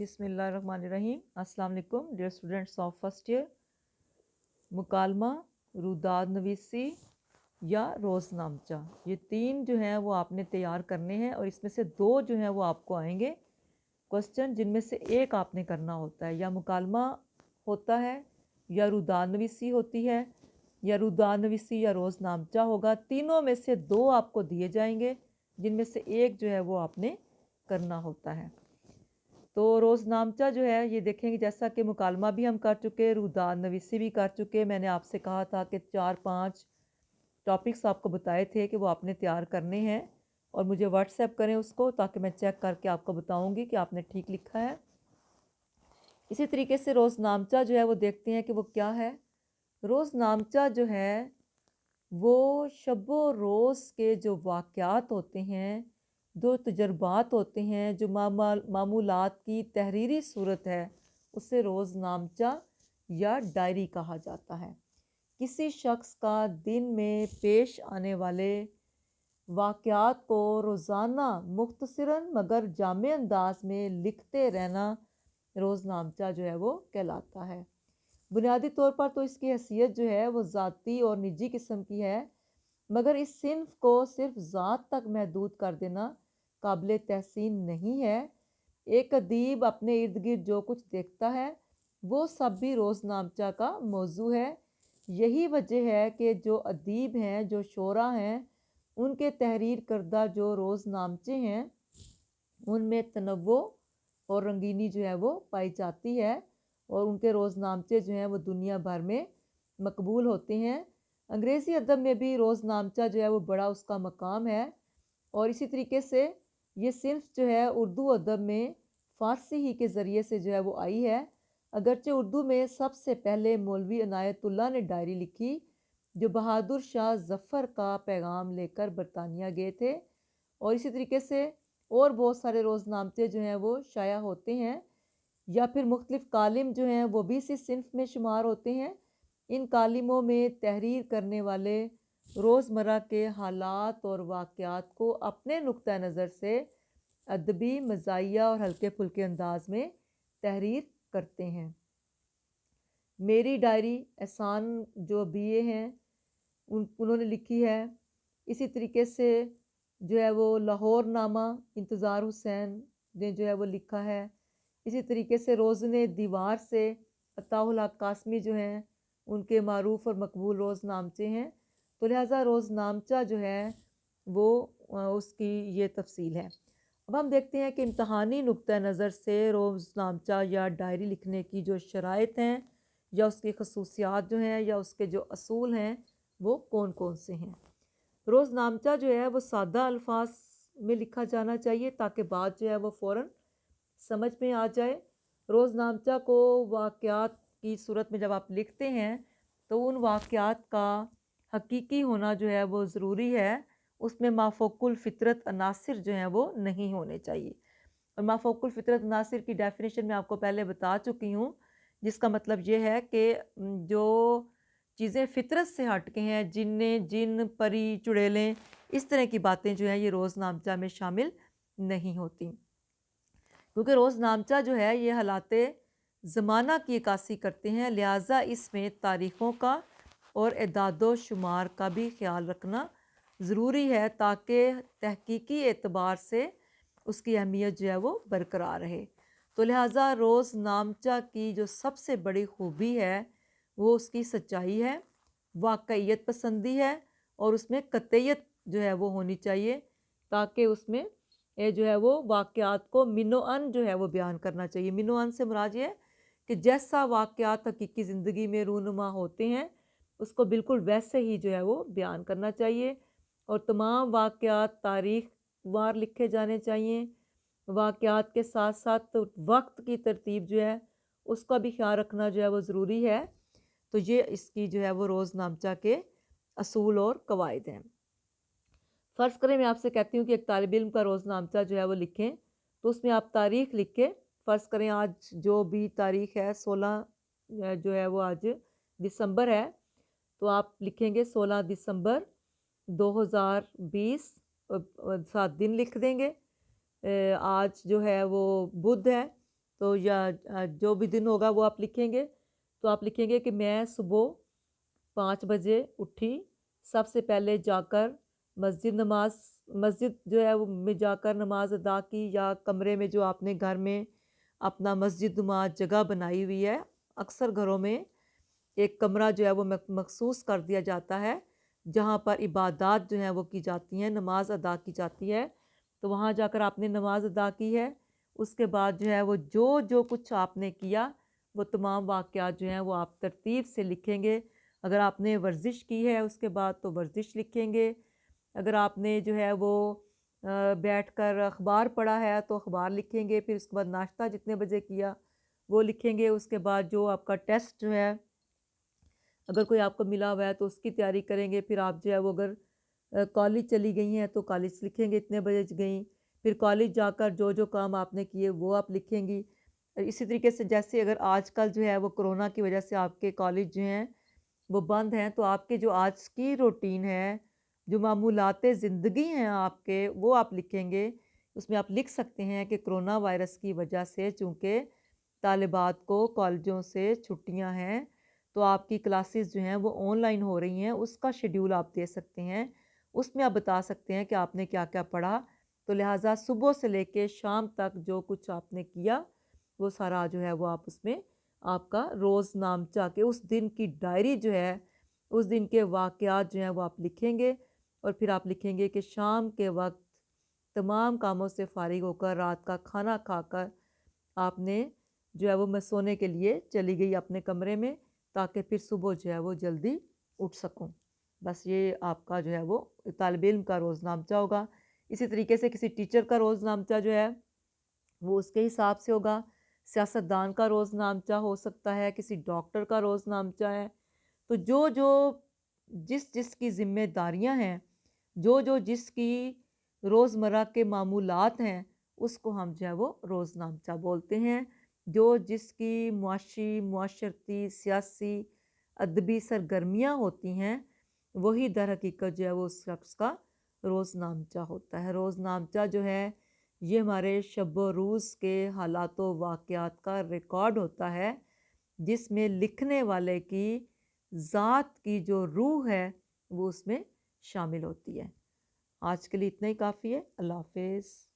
बिस्मिल्लाहिर्रहमानिर्रहीम। अस्सलाम वालेकुम dear students of first year. मुकालमा, रुदाद नवीसी या रोज़नामचा, ये तीन जो हैं वो आपने तैयार करने हैं और इसमें से दो जो हैं वो आपको आएंगे क्वेश्चन, जिनमें से एक आपने करना होता है। या मुकालमा होता है या रुदाद नवीसी होती है या रुदाद नवीसी या रोज़नामचा होगा। तीनों में से दो आपको दिए जाएंगे जिनमें से एक जो है वो आपने करना होता है। तो रोज़नामचा जो है ये देखेंगे, जैसा कि मुकालमा भी हम कर चुके, रुदाद नवीसी भी कर चुके। मैंने आपसे कहा था कि 4-5 टॉपिक्स आपको बताए थे कि वो आपने तैयार करने हैं और मुझे व्हाट्सएप करें उसको, ताकि मैं चेक करके आपको बताऊंगी कि आपने ठीक लिखा है। इसी तरीके से रोज़नामचा जो है वो देखते हैं कि वो क्या है। रोज़नामचा जो है वो शब व रोज़ के जो वाक़यात होते हैं, जो तजर्बात होते हैं, जो मामूलात की तहरीरी सूरत है, उसे रोज़नामचा या डायरी कहा जाता है। किसी शख्स का दिन में पेश आने वाले वाक़यात को रोज़ाना मुख्तसरन मगर जामे अंदाज में लिखते रहना रोज़नामचा जो है वो कहलाता है। बुनियादी तौर पर तो इसकी हैसियत जो है वो ज़ाती और निजी किस्म की है, मगर इस सिन्फ को सिर्फ ज़ात तक महदूद कर देना काबिल तहसीन नहीं है। एक अदीब अपने इर्द गिर्द जो कुछ देखता है वो सब भी रोज़नामचा का मौजू है। यही वजह है कि जो अदीब हैं, जो शोरा हैं, उनके तहरीर करदा जो रोज़नामचे हैं उनमें तनव्वो और रंगीनी जो है वो पाई जाती है और उनके रोज़नामचे जो हैं वो दुनिया भर में मकबूल होते हैं। अंग्रेज़ी अदब में भी रोज़नामचा जो है वो बड़ा उसका मकाम है और इसी तरीके से ये सिर्फ जो है उर्दू अदब में फ़ारसी ही के ज़रिए से जो है वो आई है। अगरचे उर्दू में सबसे पहले मौलवी इनायतुल्लाह ने डायरी लिखी, जो बहादुर शाह ज़फ़र का पैगाम लेकर बरतानिया गए थे। और इसी तरीके से और बहुत सारे रोज़नामचे जो हैं वो शाया होते हैं, या फिर मुख्तलिफ़ कालिम जो हैं वो भी इसी सिन्फ में शुमार होते हैं। इन कालिमों में तहरीर करने वाले रोज़मर्रा के हालात और वाक़यात को अपने नुक्ता नज़र से अदबी, मज़ाहिया और हल्के फुल्के अंदाज में तहरीर करते हैं। मेरी डायरी एहसान जो BA हैं उन्होंने लिखी है। इसी तरीके से जो है वो लाहौर नामा इंतज़ार हुसैन ने जो है वो लिखा है। इसी तरीके से रोज़ने दीवार से अताउल हक कासमी जो हैं उनके मारूफ़ और मकबूल रोज़नामचे हैं। तो लिहाजा रोज़नामचा जो है वो उसकी ये तफसील है। अब हम देखते हैं कि इम्तहानी नुक्ता नज़र से रोज़नामचा या डायरी लिखने की जो शराइत हैं या उसकी खसूसियात जो हैं या उसके जो असूल हैं वो कौन कौन से हैं। रोज़नामचा जो है वो सादा अल्फाज में लिखा जाना चाहिए ताकि बात जो है वो फ़ौरन समझ में आ जाए। रोज़नामचा को वाक़यात की सूरत में जब आप लिखते हैं तो उन वाक़यात का हकीकी होना जो है वो ज़रूरी है। उसमें माफ़ोकुल फ़ितरत अनासिर जो हैं वो नहीं होने चाहिए। और माफ़ोकुल फ़ितरत अनासिर की डेफिनेशन मैं आपको पहले बता चुकी हूँ, जिसका मतलब ये है कि जो चीज़ें फ़ितरत से हट के हैं, जिन परी चुड़ैलें, इस तरह की बातें जो हैं ये रोज़नामचा में शामिल नहीं होती, क्योंकि रोज़नामचा जो है ये हालाते ज़माना की अक्कासी करते हैं। लिहाजा इसमें तारीख़ों का और एदादो शुमार का भी ख्याल रखना ज़रूरी है ताकि तहकीकी एतबार से उसकी अहमियत जो है वो बरकरार रहे। तो लिहाजा रोज़नामचा की जो सबसे बड़ी खूबी है वो उसकी सच्चाई है, वाक़ईयत पसंदी है और उसमें कतईयत जो है वो होनी चाहिए, ताकि उसमें ये जो है वो वाक़यात को मिनो-अन जो है वो बयान करना चाहिए। मिनो-अन से मुराद ये है कि जैसा वाक़यात हकीकी ज़िंदगी में रूनुमा होते हैं उसको बिल्कुल वैसे ही जो है वो बयान करना चाहिए और तमाम वाक़यात तारीख़ वार लिखे जाने चाहिए। वाक़यात के साथ साथ वक्त की तरतीब जो है उसका भी ख्याल रखना जो है वो ज़रूरी है। तो ये इसकी जो है वो रोज़नामचा के असूल और कवायद हैं। फ़र्ज़ करें मैं आपसे कहती हूँ कि एक तालिब इल्म का रोज़नामचा जो है वो लिखें, तो उसमें आप तारीख़ लिखें। फ़र्ज़ करें आज जो भी तारीख़ है 16 जो है वो आज दिसंबर है, तो आप लिखेंगे 16 दिसंबर 2020, 7 दिन लिख देंगे। आज जो है वो बुध है, तो या जो भी दिन होगा वो आप लिखेंगे। तो आप लिखेंगे कि मैं सुबह 5 बजे उठी, सबसे पहले जाकर मस्जिद जो है वो में जाकर नमाज़ अदा की, या कमरे में जो आपने घर में अपना मस्जिद नुमा जगह बनाई हुई है, अक्सर घरों में एक कमरा जो है वो मखसूस कर दिया जाता है, जहाँ पर इबादत जो हैं वो की जाती हैं, नमाज अदा की जाती है। तो वहाँ जाकर आपने नमाज अदा की है, उसके बाद जो है वो जो जो कुछ आपने किया वो तमाम वाक़यात जो हैं वो आप तरतीब से लिखेंगे। अगर आपने वर्जिश की है उसके बाद तो वर्जिश लिखेंगे। अगर आपने जो है वो बैठकर अखबार पढ़ा है तो अखबार लिखेंगे। फिर उसके बाद नाश्ता जितने बजे किया वो लिखेंगे। उसके बाद जो आपका टेस्ट जो है, अगर कोई आपको मिला हुआ है तो उसकी तैयारी करेंगे। फिर आप जो है वो अगर कॉलेज चली गई हैं तो कॉलेज लिखेंगे इतने बजे गई। फिर कॉलेज जाकर जो जो काम आपने किए वो आप लिखेंगी। इसी तरीके से जैसे अगर आजकल जो है वो कोरोना की वजह से आपके कॉलेज जो हैं वो बंद हैं, तो आपके जो आज की रूटीन है, जो मामूलाते ज़िंदगी हैं आपके, वो आप लिखेंगे। उसमें आप लिख सकते हैं कि कोरोना वायरस की वजह से चूँकि तालिबात को कॉलेजों से छुट्टियाँ हैं, तो आपकी क्लासेस जो हैं वो ऑनलाइन हो रही हैं, उसका शेड्यूल आप दे सकते हैं। उसमें आप बता सकते हैं कि आपने क्या-क्या पढ़ा। तो लिहाज़ा सुबह से लेके शाम तक जो कुछ आपने किया, वो सारा जो है वो आप उसमें आपका रोज़नामचा के उस दिन की डायरी जो है, उस दिन के वाक़यात जो हैं वो आप लिखेंगे। और फिर आप लिखेंगे कि शाम के वक़्त तमाम कामों से फ़ारिग होकर रात का खाना खाकर आपने जो है वो मैं सोने के लिए चली गई अपने कमरे में, ताकि फिर सुबह जो है वो जल्दी उठ सकूँ। बस ये आपका जो है वो तालिब इल्म का रोज़नामचा होगा। इसी तरीके से किसी टीचर का रोज़नामचा जो है वो उसके हिसाब से होगा। सियासतदान का रोज़नामचा हो सकता है, किसी डॉक्टर का रोज़नामचा है। तो जो-जो जिस-जिस की ज़िम्मेदारियाँ हैं, जो-जो जिसकी रोज़मर्रा के मामूलात हैं, उसको हम जो है वो रोज़नामचा बोलते हैं। जो जिसकी मुआशी, मुआशरती, सियासी, अदबी सरगर्मियाँ होती हैं, वही दर हकीकत जो है वो उस शख्स का रोज़नामचा होता है। रोज़नामचा जो है ये हमारे शब-ओ-रूज़ के हालात व वाक़यात का रिकॉर्ड होता है, जिसमें लिखने वाले की ज़ात की जो रूह है वो उसमें शामिल होती है। आज के लिए इतना ही काफ़ी है। अल्लाह हाफ़िज़।